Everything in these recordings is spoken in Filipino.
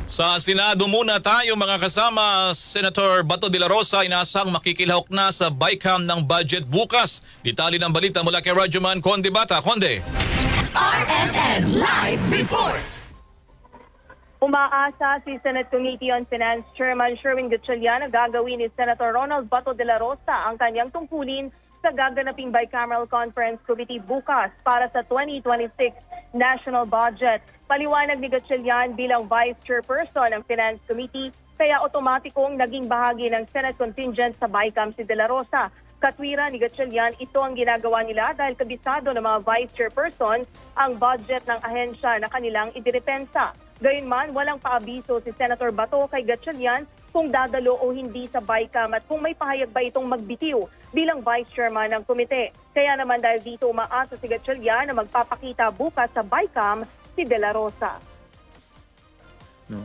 Sa Senado muna tayo mga kasama. Senator Bato de la Rosa inasang makikilahok na sa BICAM ng budget bukas. Detalye ng balita mula kay Radyoman Conde Bata. Conde. RMN Live Report. Umaasa si Senate Committee on Finance Chairman Sherwin Gatchalian na gagawin ni Senator Ronald Bato de la Rosa ang kanyang tungkulin sa gaganaping Bicameral Conference Committee bukas para sa 2026 National Budget. Paliwanag ni Gatchalian bilang Vice Chairperson ng Finance Committee, kaya otomatikong naging bahagi ng Senate contingent sa BICAM si de la Rosa. Katwira ni Gatchalian, ito ang ginagawa nila dahil kabisado ng mga Vice Chairperson ang budget ng ahensya na kanilang idirepensa. Gayunman, walang paabiso si Senator Bato kay Gatchalian kung dadalo o hindi sa BICAM at kung may pahayag ba itong magbitiw bilang Vice Chairman ng komite. Kaya naman dahil dito umaasa si Gatchalian na magpapakita bukas sa BICAM si de la Rosa.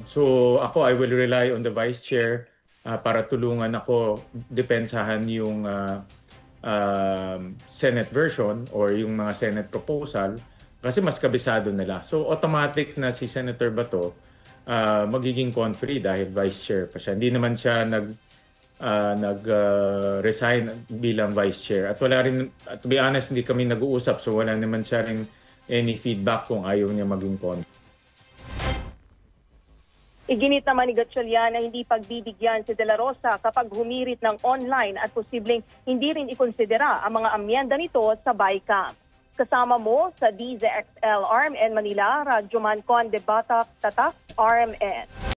So ako, I will rely on the Vice Chair para tulungan ako depensahan yung Senate version or yung mga Senate proposal kasi mas kabisado nila. So automatic na si Senator Bato magiging con-free dahil Vice Chair pa siya. Hindi naman siya nag-resign bilang Vice Chair. At wala rin, to be honest, hindi kami nag-uusap. So wala naman siya rin any feedback kung ayaw niya maging con. Iginit naman ni Gatchalian na hindi pagbibigyan si de la Rosa kapag humirit ng online at posibleng hindi rin ikonsidera ang mga amyenda nito sa BICAM. Kasama mo sa DZXL RMN Manila, Radyoman Conde Bata, Tatak, RMN.